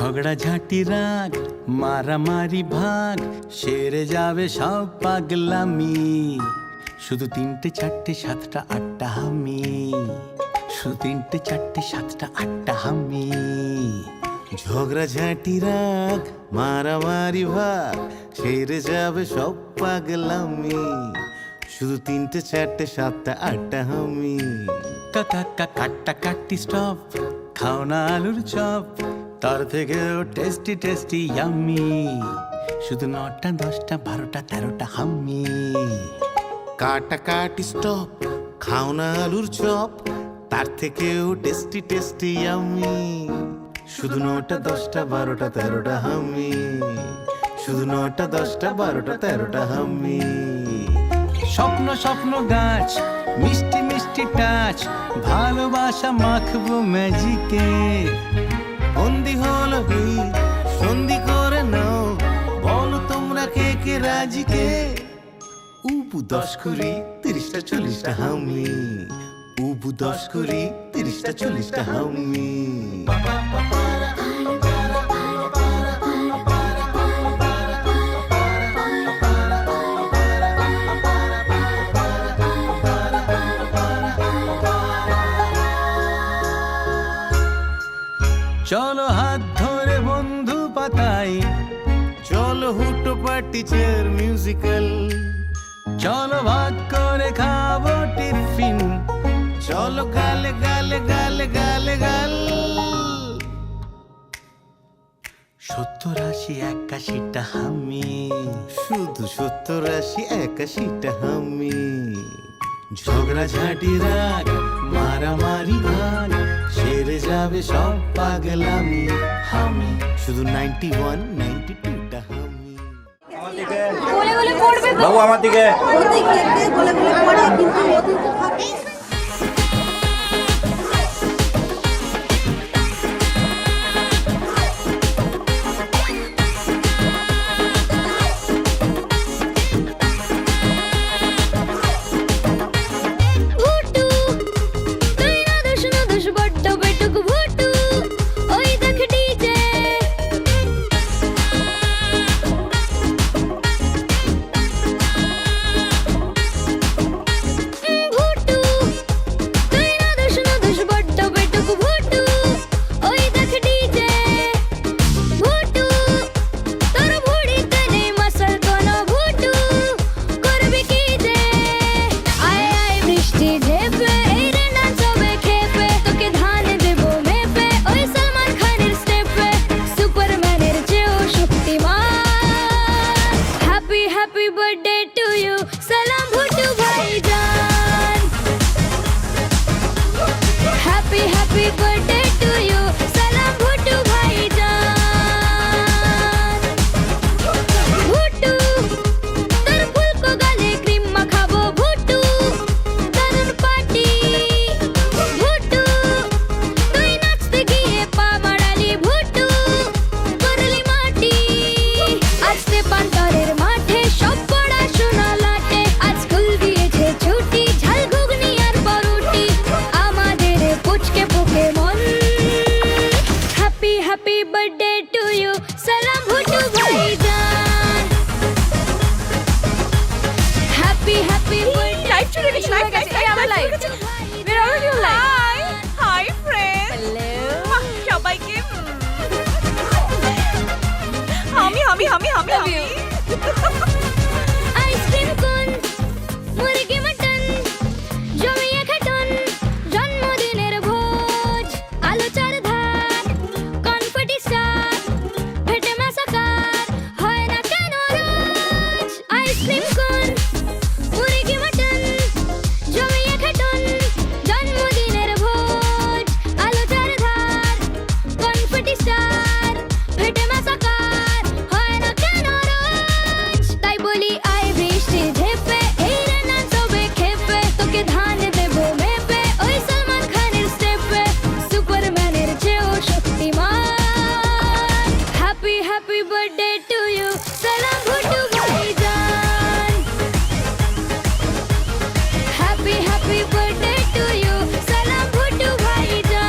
ঝগড়া ঝাঁটি রাগ মারামারি ভাগ সেরে যাবে সব পাগলামি। শুধু 3টে 4টে 7টা 8টা হামি, শুধু 3টে 4টে 7টা 8টা হামি। ঝগড়া ঝাঁটি রাগ মারামারি ভাগ সেরে যাবে সব পাগলামি। শুধু 3টে 4টে 7টা 8টা হামি। কাকা কাটা কাটি স্টপ, খাও না আলুর চপ, তার থেকেও টেস্টি টেস্টি ইয়াম্মি। শুধু 9টা 10টা 12টা 13টা হাম্মি। কাটা কাটি স্টপ, খাও না আলুর চপ, তার থেকেও টেস্টি টেস্টি ইয়াম্মি। শুধু 9টা 10টা 12টা 13টা হাম্মি। শুধু 9টা 10টা 12টা 13টা হাম্মি। স্বপ্ন স্বপ্ন গাছ মিষ্টি মিষ্টি টাচ, ভালোবাসা মাখবো ম্যাজিকে। বন্দি হলো হিট সন্ধি করে নাও, বলো তোমরা কে কে রাজি কে। উবু 10 কুড়ি 30টা 40টা হামি। উবু 10 কুড়ি 30টা 40টা হামি। চলো হাত ধরে বন্ধু পাতাই, চলো হুটো পার্টি চেয়ার মিউজিক্যাল। চলো ভাগ করে খাবো টিফিন, চলো গালে গালে গালে গালে গাল। 70 80 81টা হামি, শুধু 70 80 81টা হামি। ঝগড়া ঝাঁটি রাগ মারামারি ভাগ সেরে যাবে সব পাগলামি। হামি শুধু 91 92টা হামি। বাবু আমার দিকে আইসক্রিম কোন মুরগি মটন জমিয়ে খাটন জন্মদিনের ভোজ আলো চার ধার কনফেটি স্টার ফেটে ম্যাসাকার হয় না কেন রোজ। আইসক্রিম কোন মুরগি মটন জমিয়ে খাটন জন্মদিনের ভোজ আলো চার ধার কনফেটি স্টার ফেটে ম্যাসাকার হয় না কেন রোজ। তাই বলি আয় বৃষ্টি ঝেপে এই রে না সবে খেপে তোকে ধান দেবো মেপে ওই সলমান খানের স্টেপে সুপারম্যানের চেয়েও শক্তিমান। Happy happy birthday to you সালাম ভুটু ভাইজান। Happy happy birthday to you সালাম ভুটু ভাইজান।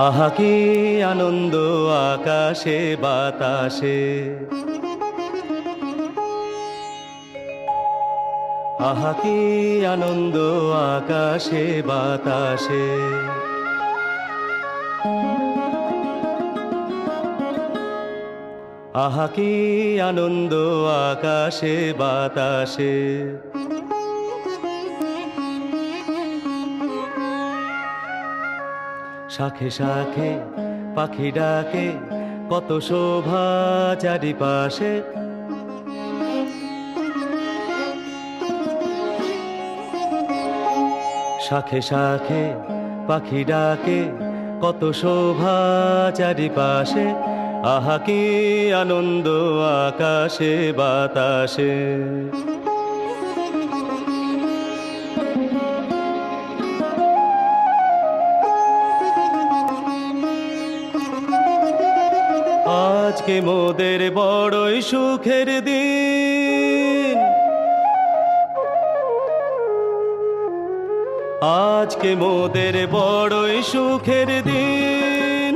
আহা কি আনন্দ আকাশে বাতাসে, আহা কি আনন্দ আকাশে বাতাসে। আহা কি আনন্দ আকাশে বাতাসে। শাখে শাখে পাখি ডাকে, কত শোভা চারিপাশে। শাখে শাখে পাখি ডাকে, কত শোভা চারিপাশে। আহা কি আনন্দ আকাশে বাতাসে। আজকে মোদের বড়ই সুখের দিন, আজকে মোদের বড়ই সুখের দিন।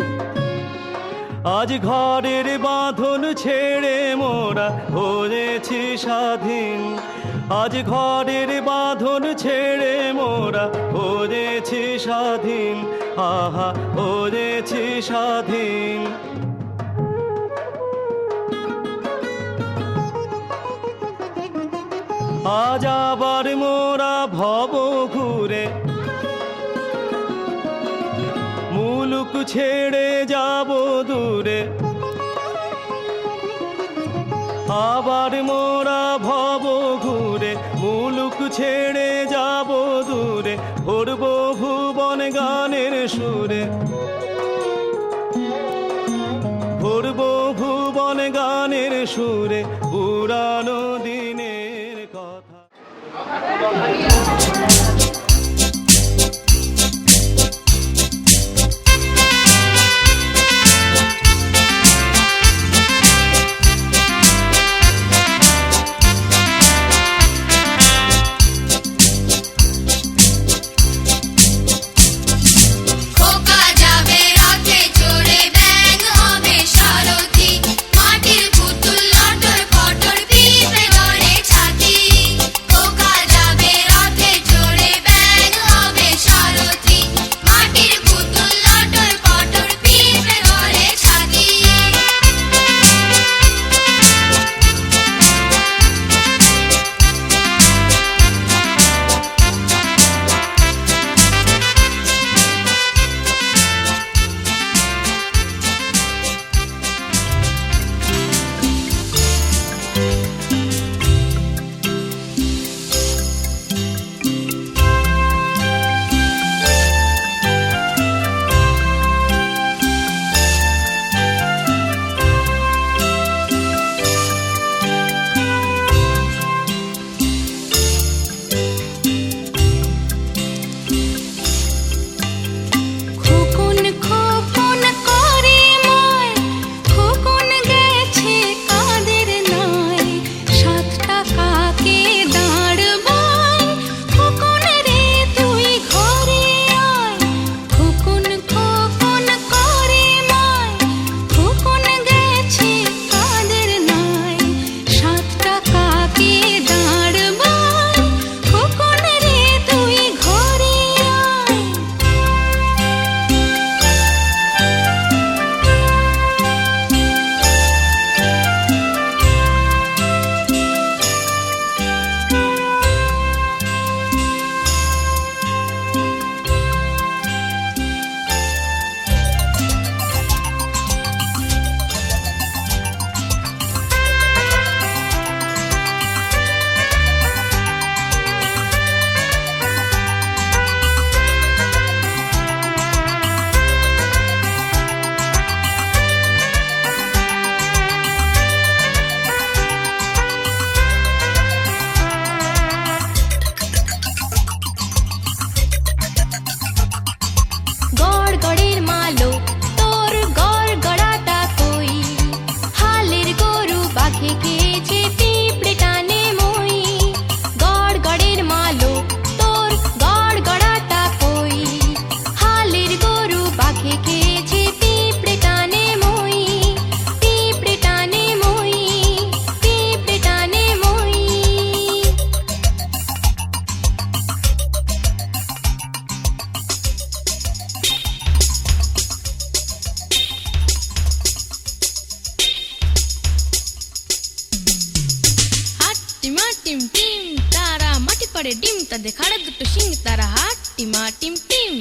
আজ ঘরের বাঁধন ছেড়ে মোরা হয়েছি স্বাধীন। আজ ঘরের বাঁধন ছেড়ে মোরা হয়েছি স্বাধীন। আহা হয়েছি স্বাধীন। আজ আবার মোরা ভব ঘুরে মুলুক ছেড়ে যাব দূরে। আবার মোরা ভব ঘুরে মুলুক ছেড়ে যাব দূরে। ভরব ভুবন গানের সুরে, ভরব ভুবন গানের সুরে। পুরানো দিনের কথা। খোকা যাবে রথে চড়ে, ব্যাঙ হবে সারথি, মাটির পুতুল লটর তাদের খাড়া দুটো শিং তারা হাট টিমা টিম টিম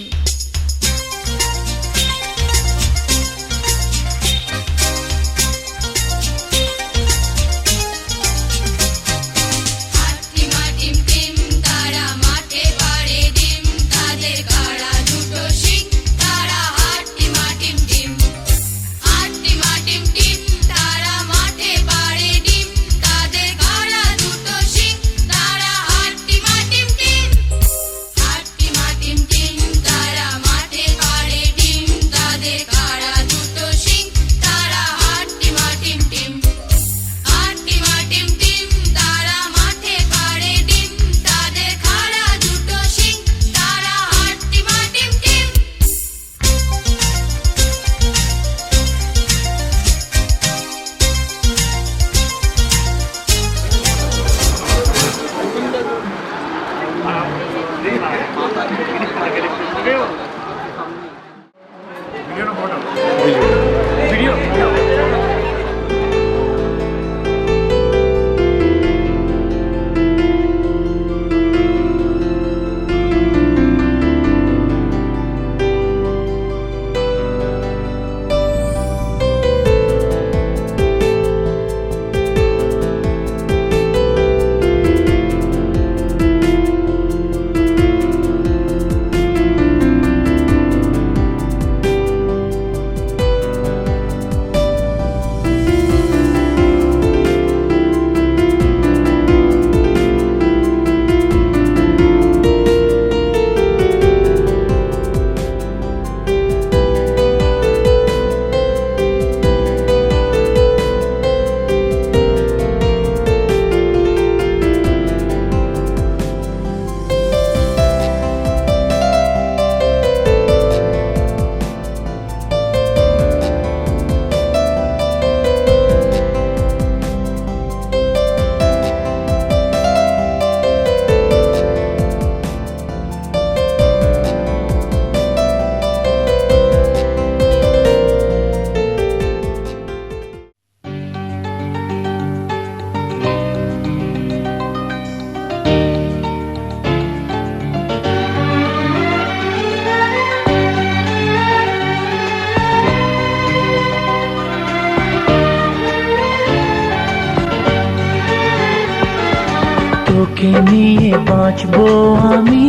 তোকে নিয়ে বাঁচবো আমি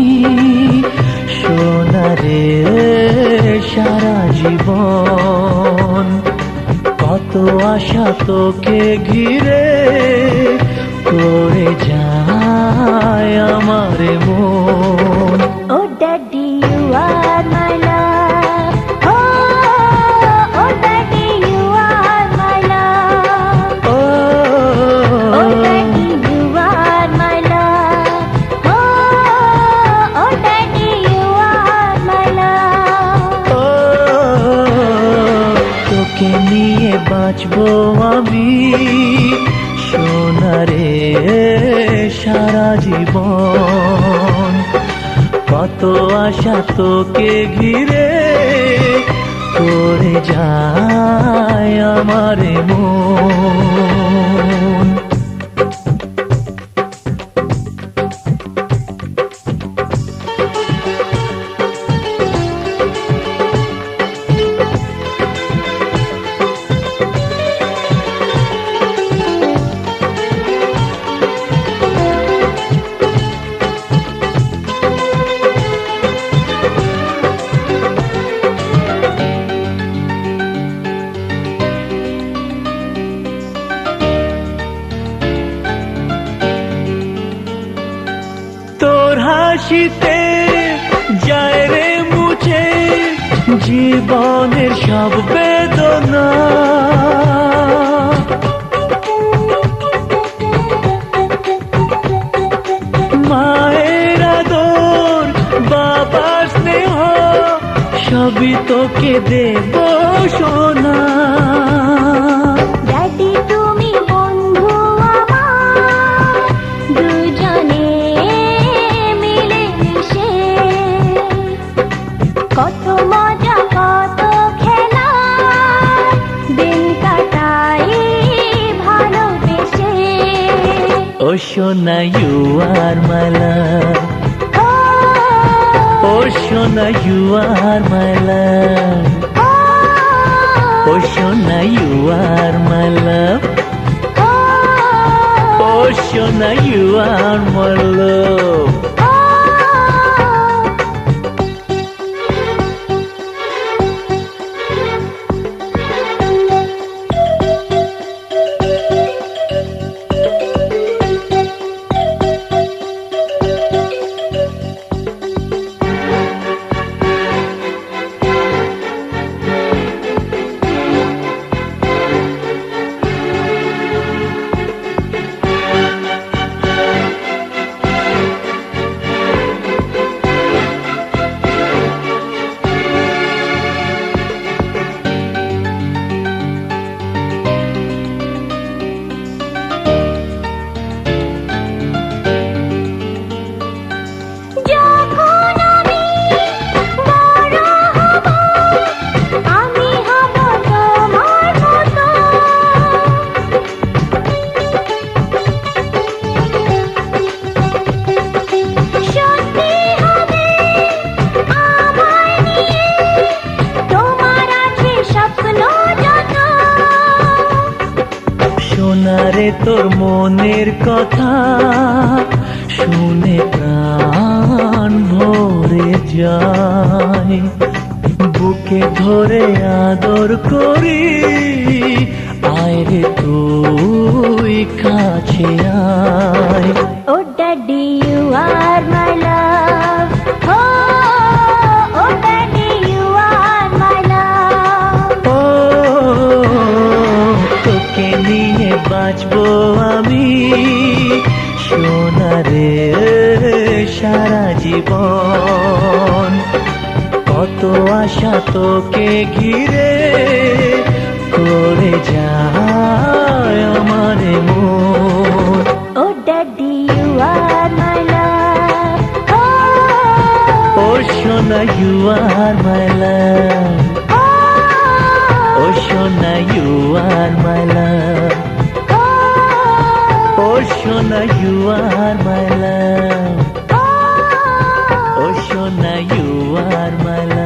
সোনারে সারা জীবন কত আশা তোকে ঘিরে করে যায় আমার মন Oh daddy, you are my love. Oh, oh daddy, you are my love. Oh daddy, you are my love. Oh daddy, you are my love. তোকে নিয়ে বাঁচবো আমি সোনারে সারা জীবন কত আশা তোকে ঘিরে করে যায় আমার মন তোর হাসিতে যায় রে মুছে জীবনের সব বেদনা মায়ের আদর বাবার স্নেহ সবই তোকে দেব সোনা Daddy, তুমি বন্ধু আমার দুজনে মিলে মিশে কত মজা কত খেলা দিন কাটাই ভালোবেসে ও সোনা you are my love Oh Shona, you are my love. Oh Shona, you are my love. Oh Shona, you are my love. যখন আমি বড় হব আমি হব তোমার মতো সত্যি হবে আমায় নিয়ে তোমার আছে স্বপ্ন যত সোনারে তোর মনের কথা শুনে প্রাণ ভরে যায়, বুকে ধরে আদর করি, আয় রে তুই কাছে আয়। Oh daddy, you are my love. Oh daddy, you are my love. ও তোকে নিয়ে বাঁচবো আমি সোনারে সারা জীবন, কত আশা তোকে ঘিরে করে যায় আমার মন। Oh daddy, you are my love. ও সোনা, you are my love. ও সোনা, you are my love. ও সোনা, you are my love. ও সোনা, you are my love.